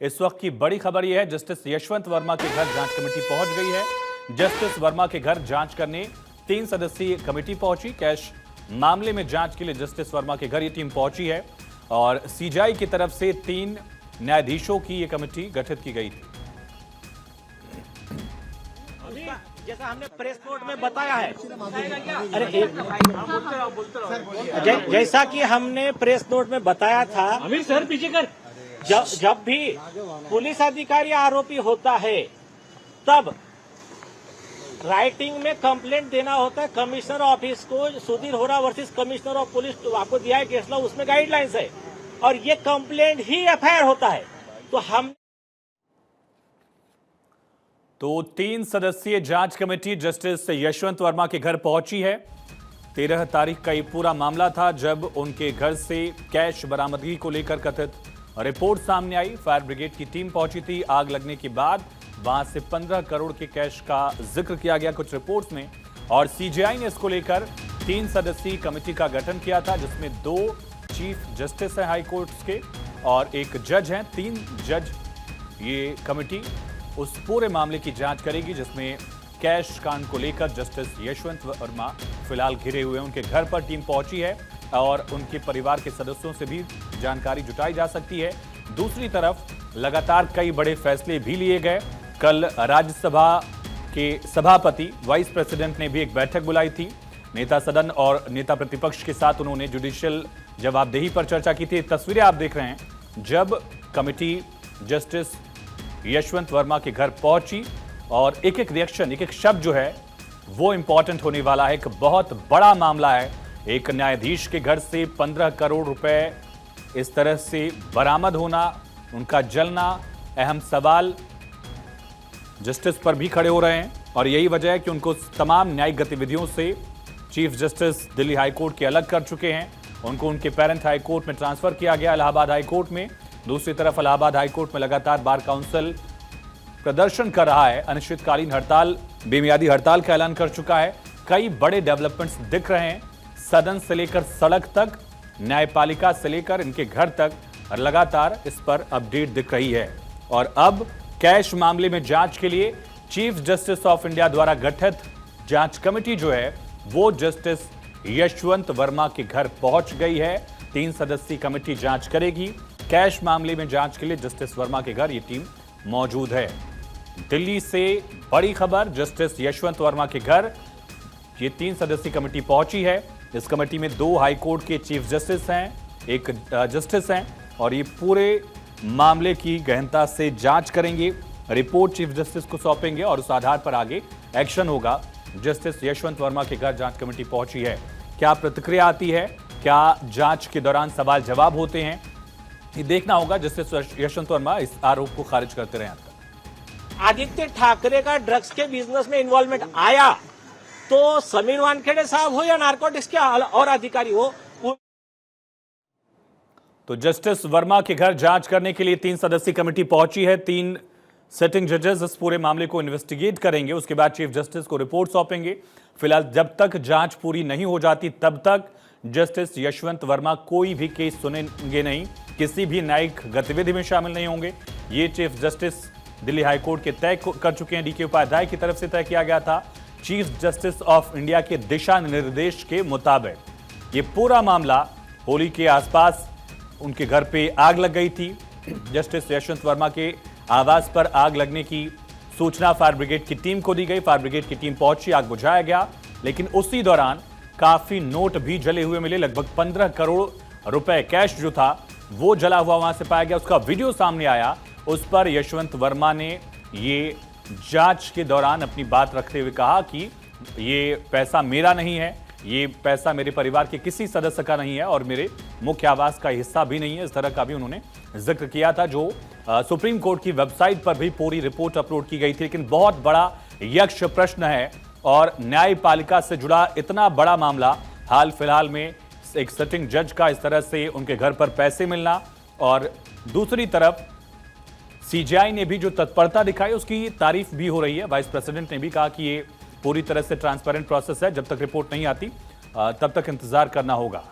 इस वक्त की बड़ी खबर यह है, जस्टिस यशवंत वर्मा के घर जांच कमेटी पहुंच गई है। जस्टिस वर्मा के घर जांच करने 3 सदस्यीय कमेटी पहुंची। कैश मामले में जांच के लिए जस्टिस वर्मा के घर ये टीम पहुंची है और सीजीआई की तरफ से 3 न्यायाधीशों की ये कमेटी गठित की गई थी। जैसा हमने प्रेस नोट में बताया है, अरे जैसा कि हमने प्रेस नोट में बताया था, अमीर सर पीछे कर। जब भी पुलिस अधिकारी आरोपी होता है तब राइटिंग में कंप्लेंट देना होता है कमिश्नर ऑफिस को। सुधीर होरा वर्सेस कमिश्नर ऑफ पुलिस आपको दिया है केस लॉ, उसमें गाइडलाइंस है और ये कंप्लेंट ही एफआईआर होता है। तो 3 सदस्यीय जांच कमेटी जस्टिस यशवंत वर्मा के घर पहुंची है। 13 तारीख का ये पूरा मामला था जब उनके घर से कैश बरामदगी को लेकर कथित रिपोर्ट सामने आई। फायर ब्रिगेड की टीम पहुंची थी। आग लगने के बाद वहां से 15 करोड़ के कैश का जिक्र किया गया कुछ रिपोर्ट्स में और सीजीआई ने इसको लेकर 3 सदस्यीय कमेटी का गठन किया था, जिसमें 2 चीफ जस्टिस हैं हाई कोर्ट के और 1 जज हैं। 3 जज ये कमेटी उस पूरे मामले की जांच करेगी जिसमें कैश कांड को लेकर जस्टिस यशवंत वर्मा फिलहाल घिरे हुए हैं। उनके घर पर टीम पहुंची है और उनके परिवार के सदस्यों से भी जानकारी जुटाई जा सकती है। दूसरी तरफ लगातार कई बड़े फैसले भी लिए गए। कल राज्यसभा के सभापति वाइस प्रेसिडेंट ने भी एक बैठक बुलाई थी। नेता सदन और नेता प्रतिपक्ष के साथ उन्होंने जुडिशियल जवाबदेही पर चर्चा की थी। तस्वीरें आप देख रहे हैं जब कमेटी जस्टिस यशवंत वर्मा के घर पहुंची और एक एक रिएक्शन, एक एक शब्द जो है वो इंपॉर्टेंट होने वाला है। एक बहुत बड़ा मामला है। एक न्यायाधीश के घर से 15 करोड़ रुपए इस तरह से बरामद होना, उनका जलना, अहम सवाल जस्टिस पर भी खड़े हो रहे हैं और यही वजह है कि उनको तमाम न्यायिक गतिविधियों से chief justice Delhi high court के अलग कर चुके हैं। उनको उनके पेरेंट हाई कोर्ट में ट्रांसफर किया गया इलाहाबाद हाई कोर्ट में। दूसरी तरफ इलाहाबाद हाई कोर्ट में लगातार बार काउंसिल प्रदर्शन कर रहा है। अनिश्चितकालीन हड़ताल, बेमियादी हड़ताल का ऐलान कर चुका है। कई बड़े डेवलपमेंट्स दिख रहे हैं, सदन से लेकर सड़क तक, न्यायपालिका से लेकर इनके घर तक लगातार इस पर अपडेट दिख रही है। और अब कैश मामले में जांच के लिए चीफ जस्टिस ऑफ इंडिया द्वारा गठित जांच कमेटी जो है वो जस्टिस यशवंत वर्मा के घर पहुंच गई है। 3 सदस्यीय कमेटी जांच करेगी। कैश मामले में जांच के लिए जस्टिस वर्मा के घर ये टीम मौजूद है। दिल्ली से बड़ी खबर, जस्टिस यशवंत वर्मा के घर ये 3 सदस्यीय कमेटी पहुंची है। इस कमेटी में 2 हाई कोर्ट के चीफ जस्टिस हैं, 1 जस्टिस हैं और ये पूरे मामले की गहनता से जांच करेंगे। रिपोर्ट चीफ जस्टिस को सौंपेंगे और उस आधार पर आगे एक्शन होगा। जस्टिस यशवंत वर्मा के घर जांच कमेटी पहुंची है। क्या प्रतिक्रिया आती है, क्या जांच के दौरान सवाल जवाब होते हैं, ये देखना होगा। जस्टिस यशवंत वर्मा इस आरोप को खारिज करते रहे। आदित्य ठाकरे का ड्रग्स के बिजनेस में इन्वॉल्वमेंट आया तो समीर वानखेड़े साहब हो या नारकोटिक्स के और अधिकारी हो, तो जस्टिस वर्मा के घर जांच करने के लिए 3 सदस्यीय कमेटी पहुंची है। 3 सिटिंग जजेस इस पूरे मामले को इन्वेस्टिगेट करेंगे। उसके बाद चीफ जस्टिस को रिपोर्ट सौंपेंगे। फिलहाल जब तक जांच पूरी नहीं हो जाती तब तक जस्टिस यशवंत वर्मा कोई भी केस सुनेंगे नहीं, किसी भी न्यायिक गतिविधि में शामिल नहीं होंगे। ये चीफ जस्टिस दिल्ली हाईकोर्ट के तय कर चुके हैं। डीके उपाध्याय की तरफ से तय किया गया था। चीफ जस्टिस ऑफ इंडिया के दिशा निर्देश के मुताबिक ये पूरा मामला, होली के आसपास उनके घर पे आग लग गई थी। जस्टिस यशवंत वर्मा के आवास पर आग लगने की सूचना फायर ब्रिगेड की टीम को दी गई। फायर ब्रिगेड की टीम पहुंची, आग बुझाया गया, लेकिन उसी दौरान काफी नोट भी जले हुए मिले। लगभग 15 करोड़ रुपए कैश जो था वो जला हुआ वहां से पाया गया। उसका वीडियो सामने आया। उस पर यशवंत वर्मा ने ये जांच के दौरान अपनी बात रखते हुए कहा कि ये पैसा मेरा नहीं है, ये पैसा मेरे परिवार के किसी सदस्य का नहीं है और मेरे मुख्य आवास का हिस्सा भी नहीं है। इस तरह का भी उन्होंने जिक्र किया था, जो सुप्रीम कोर्ट की वेबसाइट पर भी पूरी रिपोर्ट अपलोड की गई थी। लेकिन बहुत बड़ा यक्ष प्रश्न है और न्यायपालिका से जुड़ा इतना बड़ा मामला, हाल फिलहाल में एक सिटिंग जज का इस तरह से उनके घर पर पैसे मिलना और दूसरी तरफ सीजीआई ने भी जो तत्परता दिखाई उसकी तारीफ भी हो रही है। वाइस प्रेसिडेंट ने भी कहा कि ये पूरी तरह से ट्रांसपेरेंट प्रोसेस है, जब तक रिपोर्ट नहीं आती तब तक इंतजार करना होगा।